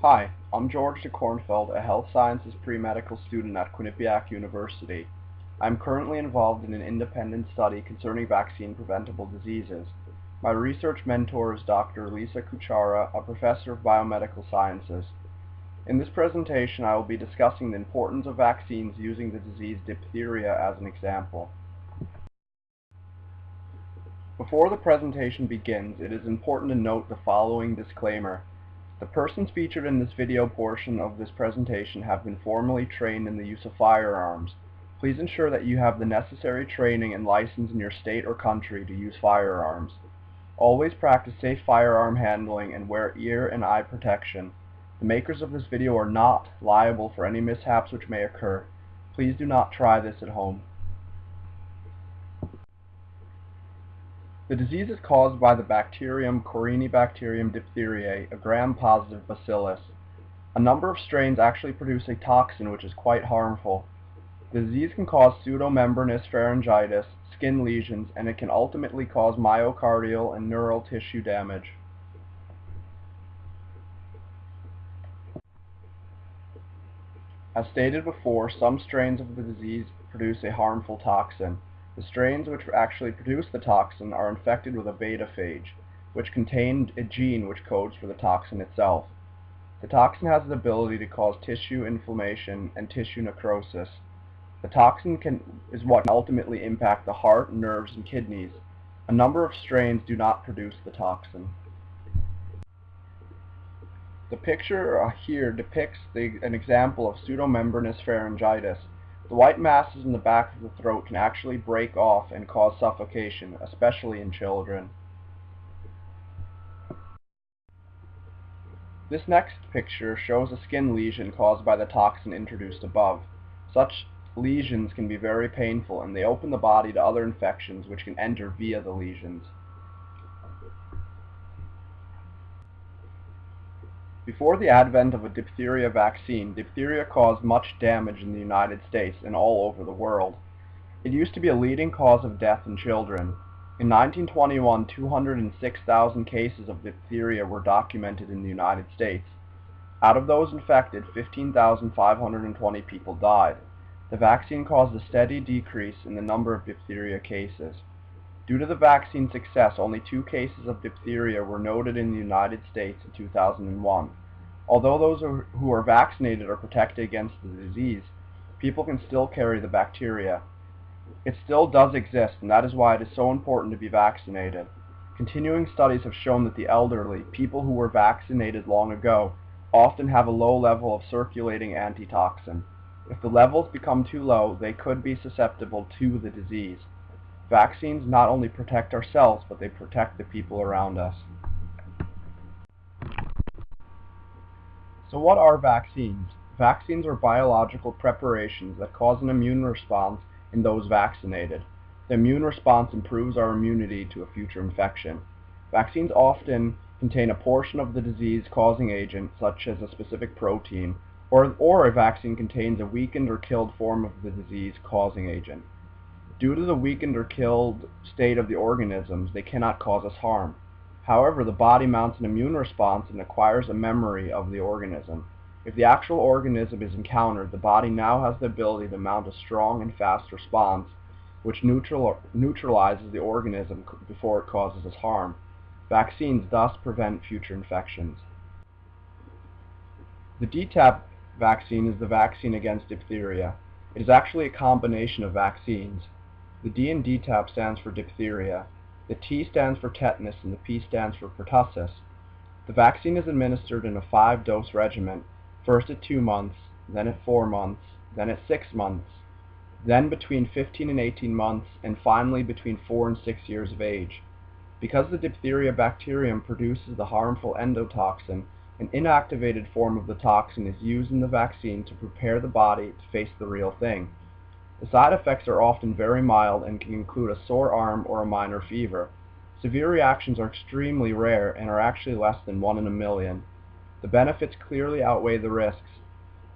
Hi, I'm George de Kornfeld, a health sciences pre-medical student at Quinnipiac University. I'm currently involved in an independent study concerning vaccine-preventable diseases. My research mentor is Dr. Lisa Kuchara, a professor of biomedical sciences. In this presentation, I will be discussing the importance of vaccines using the disease diphtheria as an example. Before the presentation begins, it is important to note the following disclaimer. The persons featured in this video portion of this presentation have been formally trained in the use of firearms. Please ensure that you have the necessary training and license in your state or country to use firearms. Always practice safe firearm handling and wear ear and eye protection. The makers of this video are not liable for any mishaps which may occur. Please do not try this at home. The disease is caused by the bacterium Corynebacterium diphtheriae, a gram-positive bacillus. A number of strains actually produce a toxin which is quite harmful. The disease can cause pseudomembranous pharyngitis, skin lesions, and it can ultimately cause myocardial and neural tissue damage. As stated before, some strains of the disease produce a harmful toxin. The strains which actually produce the toxin are infected with a beta-phage, which contained a gene which codes for the toxin itself. The toxin has the ability to cause tissue inflammation and tissue necrosis. The toxin is what can ultimately impact the heart, nerves, and kidneys. A number of strains do not produce the toxin. The picture here depicts an example of pseudomembranous pharyngitis. The white masses in the back of the throat can actually break off and cause suffocation, especially in children. This next picture shows a skin lesion caused by the toxin introduced above. Such lesions can be very painful, and they open the body to other infections which can enter via the lesions. Before the advent of a diphtheria vaccine, diphtheria caused much damage in the United States and all over the world. It used to be a leading cause of death in children. In 1921, 206,000 cases of diphtheria were documented in the United States. Out of those infected, 15,520 people died. The vaccine caused a steady decrease in the number of diphtheria cases. Due to the vaccine success, only 2 cases of diphtheria were noted in the United States in 2001. Although those who are vaccinated are protected against the disease, people can still carry the bacteria. It still does exist, and that is why it is so important to be vaccinated. Continuing studies have shown that the elderly, people who were vaccinated long ago, often have a low level of circulating antitoxin. If the levels become too low, they could be susceptible to the disease. Vaccines not only protect ourselves, but they protect the people around us. So what are vaccines? Vaccines are biological preparations that cause an immune response in those vaccinated. The immune response improves our immunity to a future infection. Vaccines often contain a portion of the disease-causing agent, such as a specific protein, or a vaccine contains a weakened or killed form of the disease-causing agent. Due to the weakened or killed state of the organisms, they cannot cause us harm. However, the body mounts an immune response and acquires a memory of the organism. If the actual organism is encountered, the body now has the ability to mount a strong and fast response, which neutralizes the organism before it causes us harm. Vaccines thus prevent future infections. The DTaP vaccine is the vaccine against diphtheria. It is actually a combination of vaccines. The D in DTaP stands for diphtheria, the T stands for tetanus, and the P stands for pertussis. The vaccine is administered in a 5-dose regimen, first at 2 months, then at 4 months, then at 6 months, then between 15 and 18 months, and finally between 4 and 6 years of age. Because the diphtheria bacterium produces the harmful endotoxin, an inactivated form of the toxin is used in the vaccine to prepare the body to face the real thing. The side effects are often very mild and can include a sore arm or a minor fever. Severe reactions are extremely rare and are actually less than 1 in a million. The benefits clearly outweigh the risks.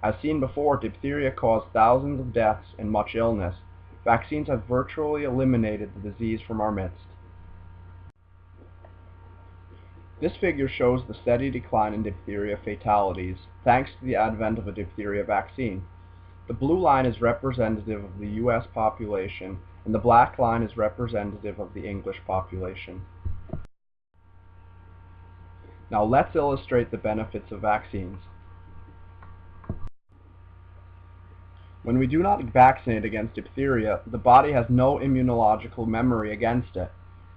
As seen before, diphtheria caused thousands of deaths and much illness. Vaccines have virtually eliminated the disease from our midst. This figure shows the steady decline in diphtheria fatalities thanks to the advent of a diphtheria vaccine. The blue line is representative of the U.S. population, and the black line is representative of the English population. Now let's illustrate the benefits of vaccines. When we do not vaccinate against diphtheria, the body has no immunological memory against it.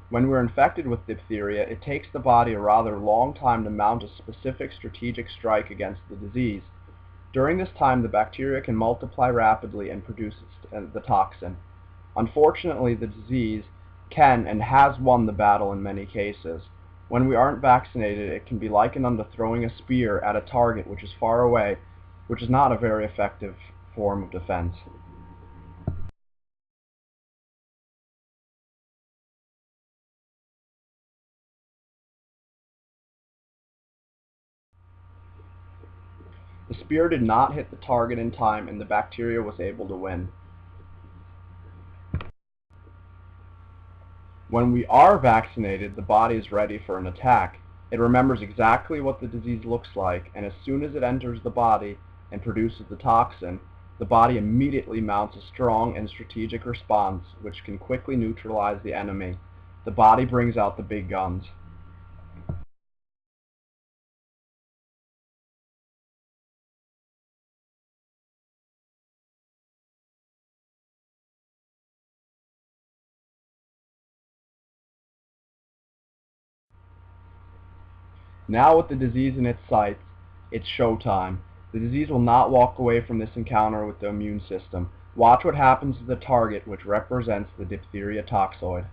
When we're infected with diphtheria, it takes the body a rather long time to mount a specific strategic strike against the disease. During this time, the bacteria can multiply rapidly and produce the toxin. Unfortunately, the disease can and has won the battle in many cases. When we aren't vaccinated, it can be likened unto throwing a spear at a target which is far away, which is not a very effective form of defense. The spear did not hit the target in time, and the bacteria was able to win. When we are vaccinated, the body is ready for an attack. It remembers exactly what the disease looks like, and as soon as it enters the body and produces the toxin, the body immediately mounts a strong and strategic response which can quickly neutralize the enemy. The body brings out the big guns. Now with the disease in its sights, it's showtime. The disease will not walk away from this encounter with the immune system. Watch what happens to the target, which represents the diphtheria toxoid.